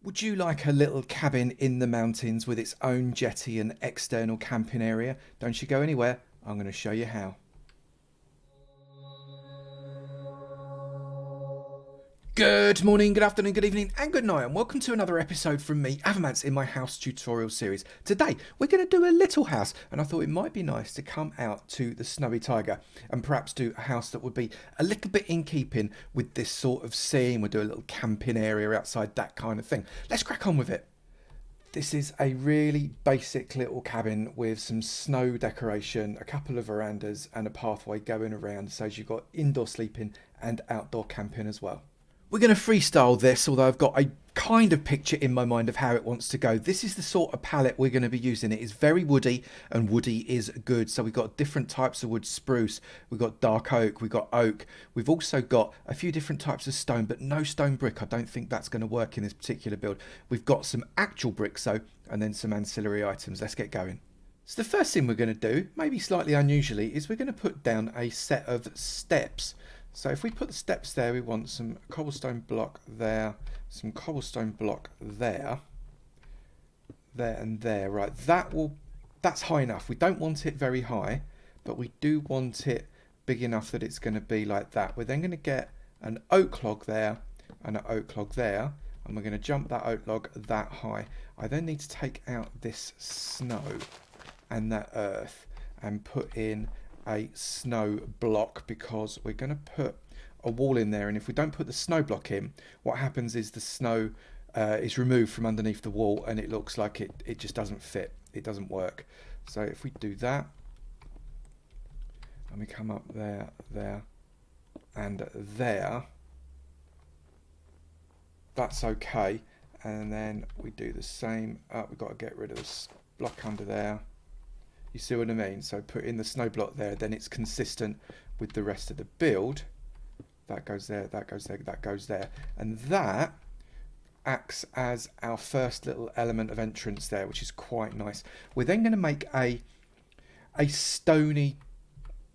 Would you like a little cabin in the mountains with its own jetty and external camping area? Don't you go anywhere, I'm going to show you how. Good morning, good afternoon, good evening, and good night, and welcome to another episode from me, Avomance, in my house tutorial series. Today, we're going to do a little house, and I thought it might be nice to come out to the snowy Taiga and perhaps do a house that would be a little bit in keeping with this sort of scene. We'll do a little camping area outside, that kind of thing. Let's crack on with it. This is a really basic little cabin with some snow decoration, a couple of verandas, and a pathway going around, so you've got indoor sleeping and outdoor camping as well. We're going to freestyle this, although I've got a kind of picture in my mind of how it wants to go. This is the sort of palette we're going to be using. It is very woody, and woody is good. So we've got different types of wood: spruce, we've got dark oak, we've got oak. We've also got a few different types of stone, but no stone brick. I don't think that's going to work in this particular build. We've got some actual bricks though, and then some ancillary items. Let's get going. So the first thing we're going to do, maybe slightly unusually, is we're going to put down a set of steps. So if we put the steps there, we want some cobblestone block there, some cobblestone block there, there and there. Right, that's high enough. We don't want it very high, but we do want it big enough that it's going to be like that. We're then going to get an oak log there and an oak log there, and we're going to jump that oak log that high. I then need to take out this snow and that earth and put in a snow block, because we're going to put a wall in there, and if we don't put the snow block in, what happens is the snow is removed from underneath the wall, and it looks like it just doesn't fit, it doesn't work. So if we do that, and we come up there, there and there, that's okay. And then we do the same up. We've got to get rid of this block under there. You see what I mean? So put in the snow block there, then it's consistent with the rest of the build. That goes there, that goes there, that goes there. And that acts as our first little element of entrance there, which is quite nice. We're then going to make a stony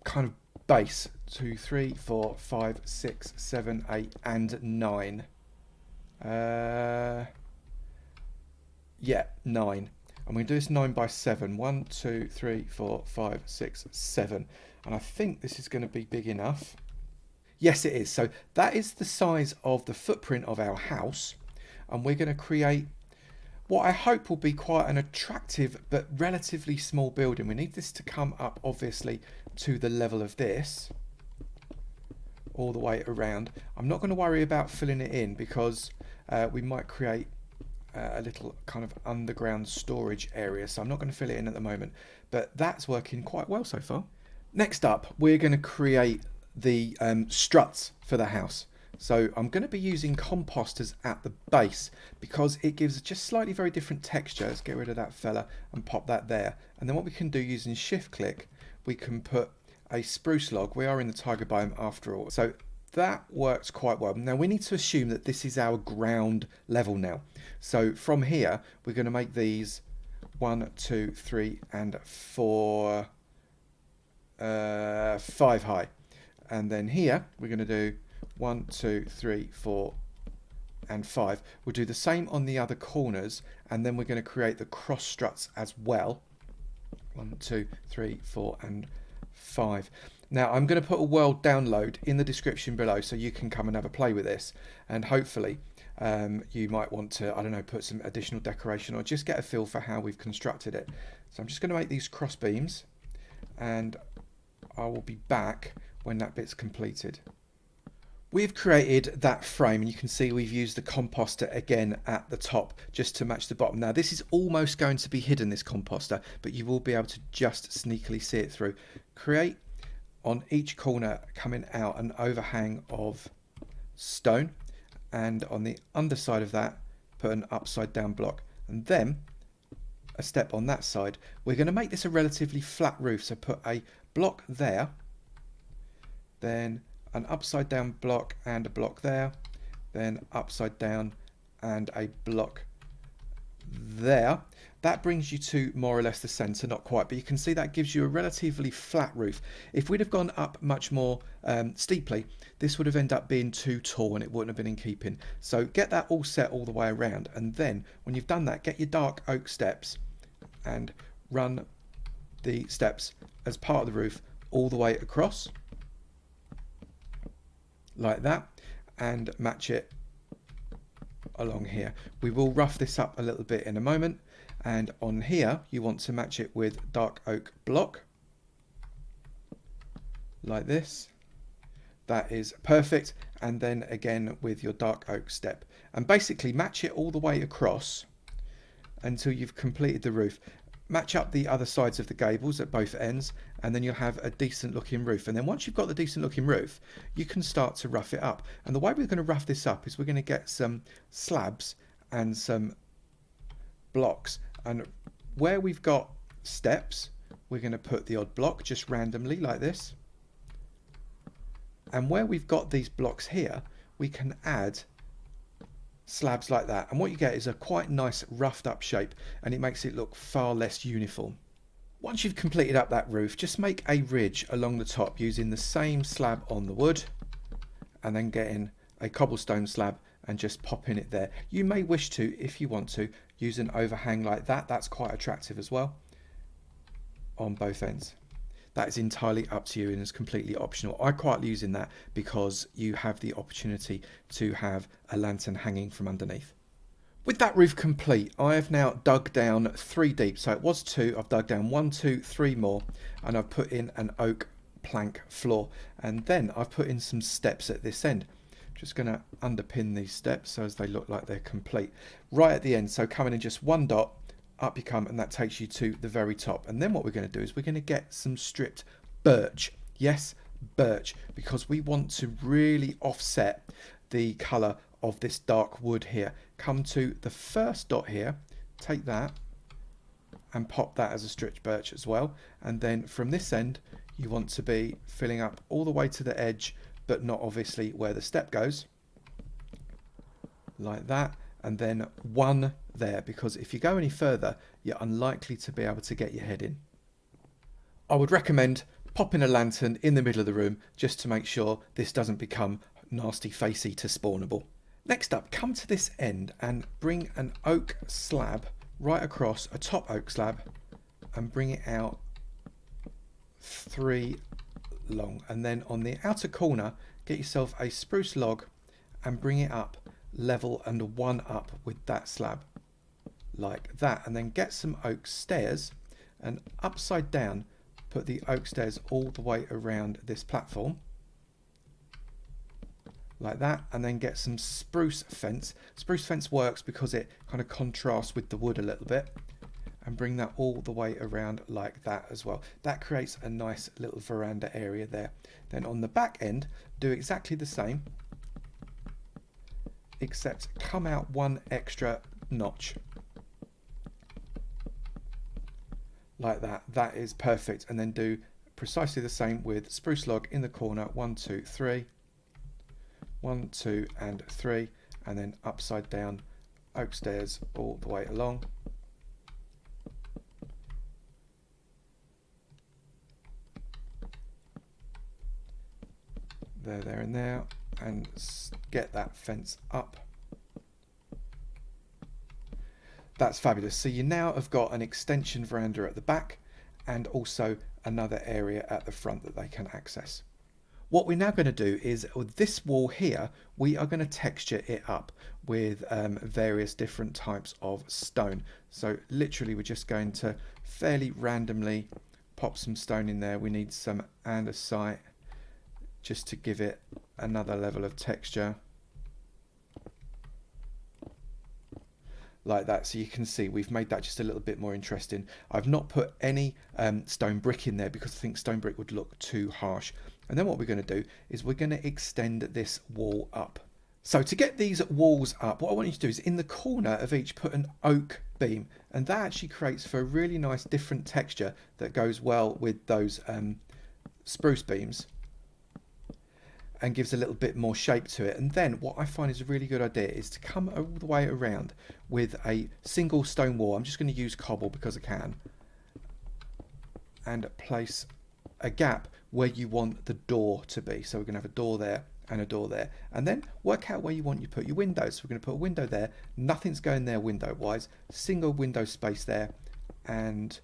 kind of base. 2, 3, 4, 5, 6, 7, 8, and 9. Yeah, 9. I'm going to do this 9 by 7. 1, 2, 3, 4, 5, 6, 7. And I think this is going to be big enough. Yes, it is. So that is the size of the footprint of our house. And we're going to create what I hope will be quite an attractive but relatively small building. We need this to come up, obviously, to the level of this, all the way around. I'm not going to worry about filling it in, because we might create a little kind of underground storage area, so I'm not going to fill it in at the moment, but that's working quite well so far. Next up, we're going to create the struts for the house. So I'm going to be using composters at the base, because it gives just slightly very different texture. Let's get rid of that fella and pop that there. And then what we can do, using shift click, we can put a spruce log. We are in the taiga biome after all, so that works quite well. Now we need to assume that this is our ground level now. So from here, we're going to make these 1, 2, 3, and 4, 5 high. And then here, we're going to do 1, 2, 3, 4, and 5. We'll do the same on the other corners, and then we're going to create the cross struts as well. 1, 2, 3, 4, and 5. Now I'm going to put a world download in the description below, so you can come and have a play with this, and hopefully you might want to, I don't know, put some additional decoration or just get a feel for how we've constructed it. So I'm just going to make these cross beams, and I will be back when that bit's completed. We've created that frame, and you can see we've used the composter again at the top just to match the bottom. Now this is almost going to be hidden, this composter, but you will be able to just sneakily see it through. Create on each corner, coming out, an overhang of stone, and on the underside of that put an upside down block, and then a step on that side. We're going to make this a relatively flat roof, so put a block there, then an upside down block and a block there, then upside down and a block there. That brings you to more or less the centre, not quite, but you can see that gives you a relatively flat roof. If we'd have gone up much more steeply, this would have ended up being too tall and it wouldn't have been in keeping. So get that all set all the way around, and then when you've done that, get your dark oak steps and run the steps as part of the roof all the way across, like that, and match it along here. We will rough this up a little bit in a moment, and on here you want to match it with dark oak block like this. That is perfect. And then again with your dark oak step, and basically match it all the way across until you've completed the roof. Match up the other sides of the gables at both ends, and then you'll have a decent looking roof. And then once you've got the decent looking roof, you can start to rough it up. And the way we're going to rough this up is we're going to get some slabs and some blocks, and where we've got steps, we're going to put the odd block just randomly like this, and where we've got these blocks here, we can add slabs like that, and what you get is a quite nice roughed up shape, and it makes it look far less uniform. Once you've completed up that roof, just make a ridge along the top using the same slab on the wood, and then getting a cobblestone slab and just popping it there. You may wish to, if you want to, use an overhang like that. That's quite attractive as well on both ends. That is entirely up to you and is completely optional. I quite like using that because you have the opportunity to have a lantern hanging from underneath. With that roof complete, I have now dug down 3 deep. So it was 2, I've dug down 1, 2, 3 more, and I've put in an oak plank floor, and then I've put in some steps at this end. Just going to underpin these steps so as they look like they're complete right at the end. So coming in just 1 dot, up you come, and that takes you to the very top. And then what we're going to do is we're going to get some stripped birch. Yes, birch, because we want to really offset the colour of this dark wood here. Come to the first dot here, take that and pop that as a stripped birch as well. And then from this end, you want to be filling up all the way to the edge, but not obviously where the step goes, like that. And then 1 there, because if you go any further, you're unlikely to be able to get your head in. I would recommend popping a lantern in the middle of the room just to make sure this doesn't become nasty facey to spawnable. Next up, come to this end and bring an oak slab right across, a top oak slab, and bring it out 3 long. And then on the outer corner, get yourself a spruce log and bring it up level and 1 up with that slab like that. And then get some oak stairs and upside down put the oak stairs all the way around this platform like that, and then get some spruce fence. Spruce fence works because it kind of contrasts with the wood a little bit, and bring that all the way around like that as well. That creates a nice little veranda area there. Then on the back end, do exactly the same, except come out 1 extra notch like that. That is perfect. And then do precisely the same with spruce log in the corner, 1, 2, 3, 1, 2 and 3, and then upside down oak stairs all the way along. There and there, and get that fence up. That's fabulous. So you now have got an extension veranda at the back and also another area at the front that they can access. What we're now going to do is with this wall here, we are going to texture it up with various different types of stone. So literally we're just going to fairly randomly pop some stone in there. We need some andesite just to give it another level of texture like that. So you can see we've made that just a little bit more interesting. I've not put any stone brick in there because I think stone brick would look too harsh. And then what we're going to do is we're going to extend this wall up. So to get these walls up, what I want you to do is in the corner of each put an oak beam, and that actually creates for a really nice different texture that goes well with those spruce beams. and gives a little bit more shape to it. And then what I find is a really good idea is to come all the way around with a single stone wall. I'm just going to use cobble because I can, and place a gap where you want the door to be. So we're going to have a door there and a door there, and then work out where you want you put your windows. So we're going to put a window there, nothing's going there window wise, single window space there, and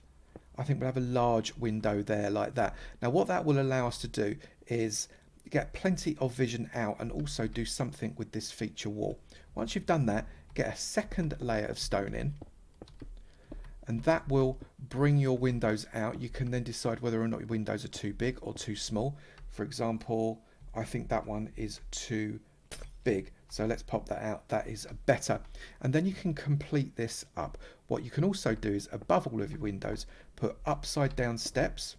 I think we'll have a large window there like that. Now what that will allow us to do is get plenty of vision out and also do something with this feature wall. Once you've done that, get a second layer of stone in, and that will bring your windows out. You can then decide whether or not your windows are too big or too small. For example, I think that one is too big, so let's pop that out. That is better. And then you can complete this up. What you can also do is above all of your windows put upside down steps,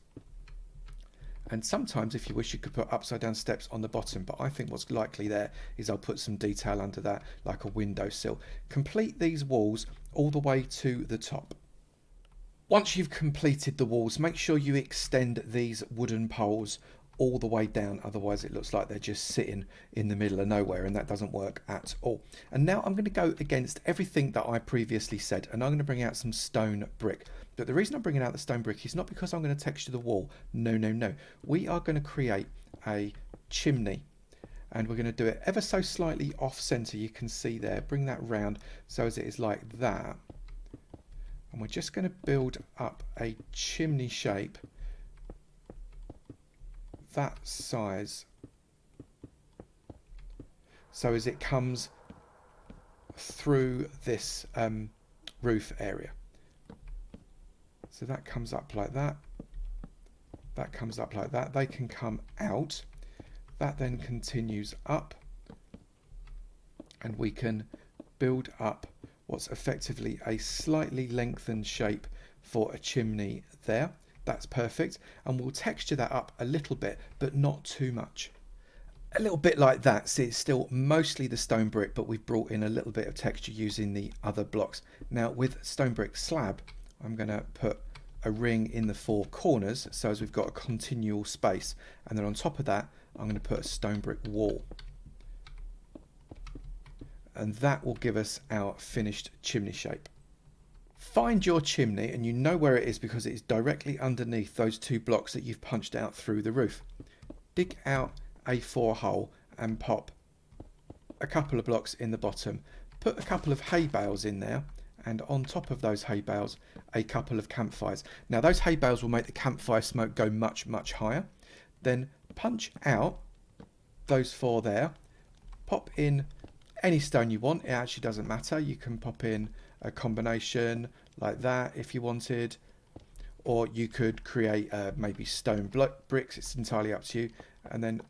and sometimes if you wish you could put upside down steps on the bottom, but I think what's likely there is I'll put some detail under that like a windowsill. Complete these walls all the way to the top. Once you've completed the walls, make sure you extend these wooden poles all the way down, otherwise it looks like they're just sitting in the middle of nowhere, and that doesn't work at all. And now I'm going to go against everything that I previously said, and I'm going to bring out some stone brick. But the reason I'm bringing out the stone brick is not because I'm going to texture the wall. No. We are going to create a chimney, and we're going to do it ever so slightly off center. You can see there, bring that round so as it is like that, and we're just going to build up a chimney shape that size so as it comes through this roof area. So that comes up like that, that comes up like that. They can come out, that then continues up, and we can build up what's effectively a slightly lengthened shape for a chimney there. That's perfect, and we'll texture that up a little bit, but not too much. A little bit like that. See, it's still mostly the stone brick, but we've brought in a little bit of texture using the other blocks. Now with stone brick slab, I'm going to put a ring in the four corners so as we've got a continual space, and then on top of that I'm going to put a stone brick wall, and that will give us our finished chimney shape. Find your chimney, and you know where it is because it is directly underneath those two blocks that you've punched out through the roof. Dig out a 4 hole and pop a couple of blocks in the bottom. Put a couple of hay bales in there, and on top of those hay bales a couple of campfires. Now those hay bales will make the campfire smoke go much higher. Then punch out those 4 there, pop in any stone you want. It actually doesn't matter. You can pop in a combination like that if you wanted, or you could create maybe stone bricks. It's entirely up to you, and then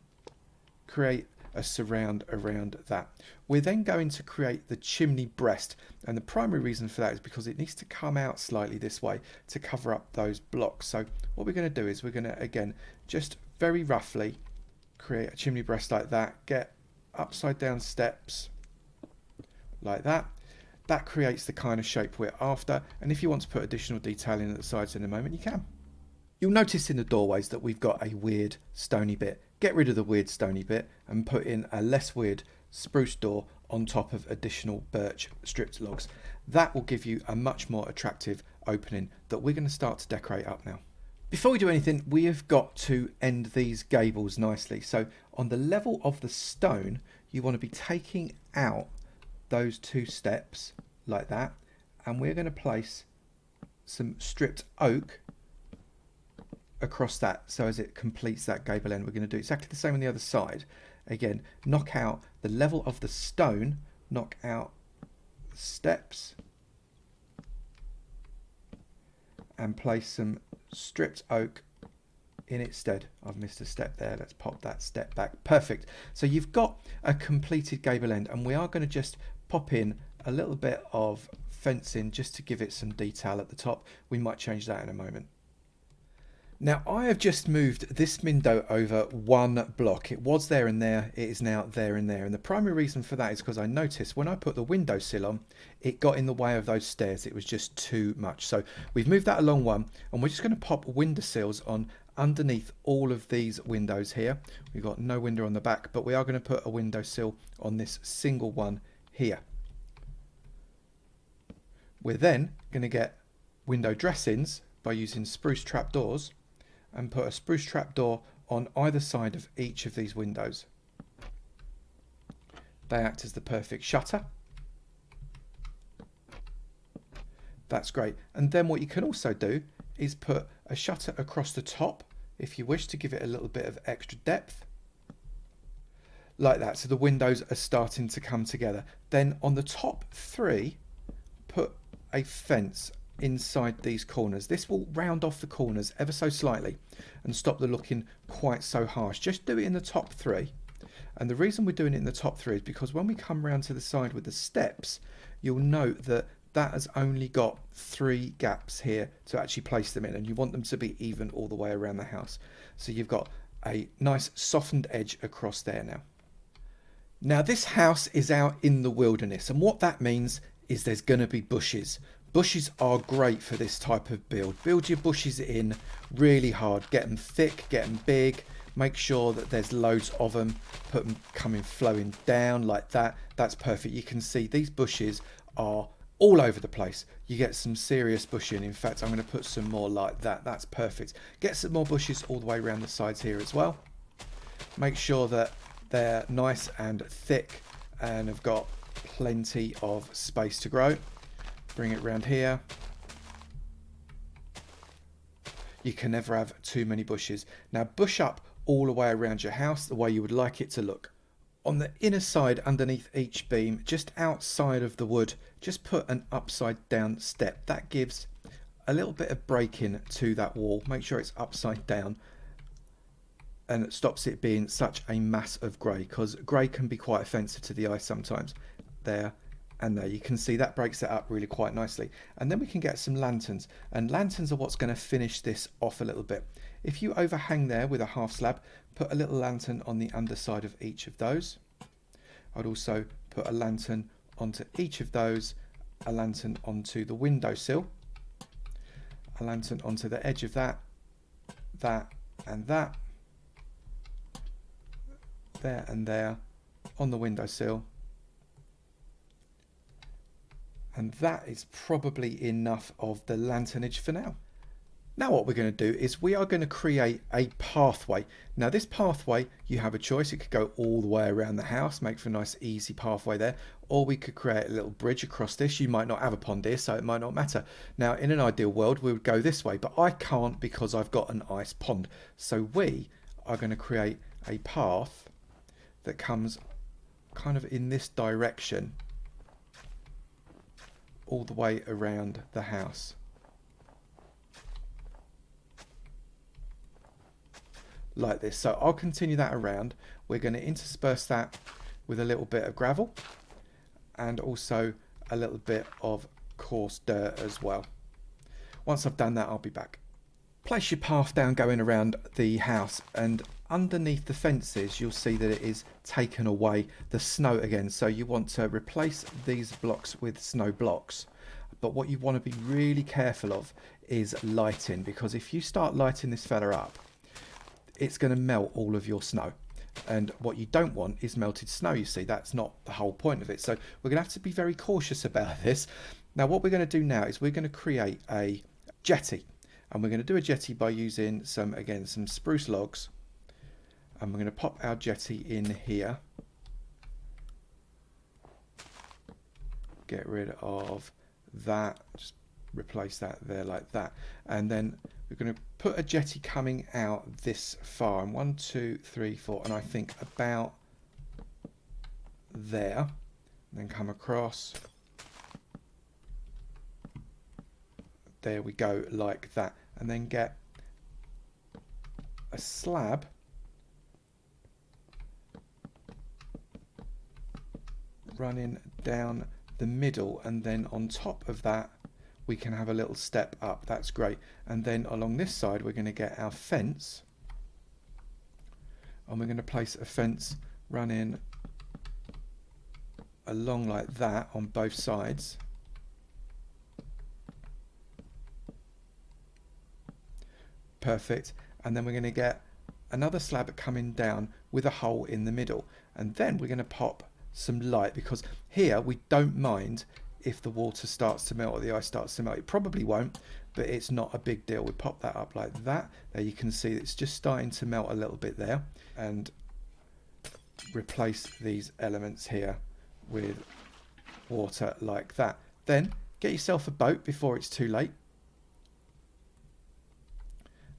create a surround around that. We're then going to create the chimney breast, and the primary reason for that is because it needs to come out slightly this way to cover up those blocks. So what we're going to do is we're going to again just very roughly create a chimney breast like that, get upside down steps like that. That creates the kind of shape we're after, and if you want to put additional detailing at the sides in a moment, you can. You'll notice in the doorways that we've got a weird stony bit. Get rid of the weird stony bit and put in a less weird spruce door on top of additional birch stripped logs. That will give you a much more attractive opening that we're going to start to decorate up now. Before we do anything, we have got to end these gables nicely. So on the level of the stone, you want to be taking out those 2 steps like that, and we're going to place some stripped oak across that so as it completes that gable end. We're going to do exactly the same on the other side. Again, knock out the level of the stone, knock out the steps, and place some stripped oak in its stead. I've missed a step there. Let's pop that step back. Perfect. So you've got a completed gable end, and we are going to just pop in a little bit of fencing just to give it some detail at the top. We might change that in a moment. Now I have just moved this window over one block. It was there and there, it is now there and there. And the primary reason for that is because I noticed when I put the windowsill on, it got in the way of those stairs. It was just too much. So we've moved that along one, and we're just going to pop windowsills on underneath all of these windows here. We've got no window on the back, but we are going to put a windowsill on this single one here. We're then going to get window dressings by using spruce trapdoors and put a spruce trapdoor on either side of each of these windows. They act as the perfect shutter. That's great. And then what you can also do is put a shutter across the top if you wish to give it a little bit of extra depth. Like that, so the windows are starting to come together. Then on the top three, put a fence inside these corners. This will round off the corners ever so slightly and stop them looking quite so harsh. Just do it in the top three. And the reason we're doing it in the top three is because when we come round to the side with the steps, you'll note that that has only got 3 gaps here to actually place them in, and you want them to be even all the way around the house. So you've got a nice softened edge across there now. Now this house is out in the wilderness, and what that means is there's going to be bushes. Bushes are great for this type of build. Build your bushes in really hard. Get them thick, get them big. Make sure that there's loads of them. Put them coming flowing down like that. That's perfect. You can see these bushes are all over the place. You get some serious bushing. In fact, I'm going to put some more like that. That's perfect. Get some more bushes all the way around the sides here as well. Make sure that they're nice and thick and have got plenty of space to grow. Bring it round here. You can never have too many bushes. Now bush up all the way around your house the way you would like it to look. On the inner side underneath each beam, just outside of the wood, just put an upside down step. That gives a little bit of break-in to that wall. Make sure it's upside down and it stops it being such a mass of grey, because grey can be quite offensive to the eye sometimes. There and there, you can see that breaks it up really quite nicely. And then we can get some lanterns, and lanterns are what's going to finish this off a little bit. If you overhang there with a half slab, put a little lantern on the underside of each of those. I'd also put a lantern onto each of those, a lantern onto the windowsill, a lantern onto the edge of that, that and that, there and there on the windowsill. And that is probably enough of the lanternage for now. Now what we're going to do is we are going to create a pathway. Now this pathway, you have a choice. It could go all the way around the house, make for a nice easy pathway there. Or we could create a little bridge across this. You might not have a pond here, so it might not matter. Now in an ideal world, we would go this way, but I can't because I've got an ice pond. So we are going to create a path that comes kind of in this direction all the way around the house. Like this. So I'll continue that around. We're going to intersperse that with a little bit of gravel and also a little bit of coarse dirt as well. Once I've done that, I'll be back. Place your path down going around the house, and underneath the fences you'll see that it is taken away the snow again. So you want to replace these blocks with snow blocks. But what you want to be really careful of is lighting, because if you start lighting this fella up, it's going to melt all of your snow. And what you don't want is melted snow, you see. That's not the whole point of it. So we're going to have to be very cautious about this. Now what we're going to do now is we're going to create a jetty. And we're going to do a jetty by using some spruce logs. And we're going to pop our jetty in here. Get rid of that. Just replace that there like that. And then we're going to put a jetty coming out this far. And 1, 2, 3, 4. And I think about there. And then come across. There we go, like that. And then get a slab running down the middle, and then on top of that we can have a little step up. That's great. And then along this side, we're going to get our fence, and we're going to place a fence running along like that on both sides. Perfect. And then we're going to get another slab coming down with a hole in the middle, and then we're going to pop some light, because here we don't mind if the water starts to melt or the ice starts to melt. It probably won't, but it's not a big deal. We pop that up like that. There you can see it's just starting to melt a little bit there, and replace these elements here with water like that. Then get yourself a boat before it's too late,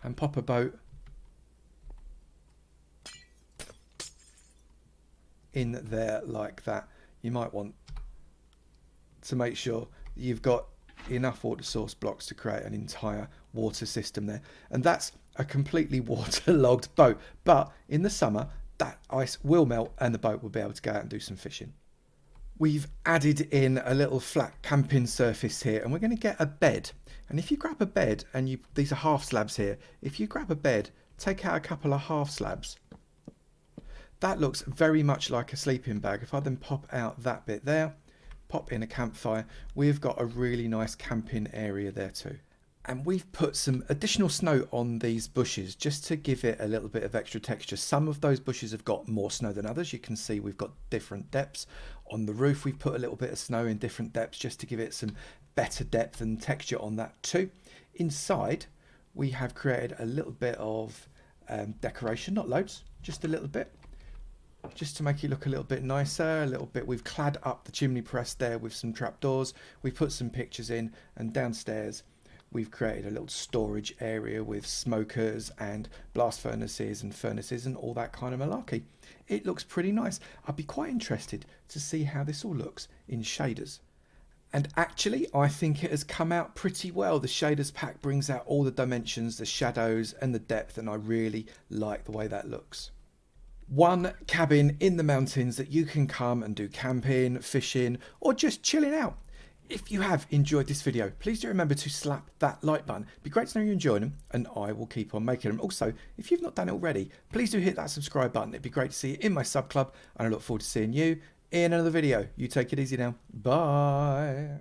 and pop a boat in there like that. You might want to make sure you've got enough water source blocks to create an entire water system there, and that's a completely waterlogged boat, but in the summer that ice will melt and the boat will be able to go out and do some fishing. We've added in a little flat camping surface here, and we're going to get a bed. And if you grab a bed, and these are half slabs here, if you grab a bed, take out a couple of half slabs, that looks very much like a sleeping bag. If I then pop out that bit there, pop in a campfire, we've got a really nice camping area there too. And we've put some additional snow on these bushes just to give it a little bit of extra texture. Some of those bushes have got more snow than others. You can see we've got different depths. On the roof we've put a little bit of snow in different depths just to give it some better depth and texture on that too. Inside we have created a little bit of decoration, not loads, just a little bit, just to make it look a little bit nicer. A little bit, we've clad up the chimney press there with some trapdoors. We've put some pictures in, and downstairs we've created a little storage area with smokers and blast furnaces and all that kind of malarkey. It looks pretty nice. I'd be quite interested to see how this all looks in shaders. And actually, I think it has come out pretty well. The shaders pack brings out all the dimensions, the shadows and the depth, and I really like the way that looks. One cabin in the mountains that you can come and do camping, fishing, or just chilling out. If you have enjoyed this video, please do remember to slap that like button. It'd be great to know you're enjoying them, and I will keep on making them. Also, if you've not done it already, please do hit that subscribe button. It'd be great to see you in my sub club, and I look forward to seeing you in another video. You take it easy now. Bye.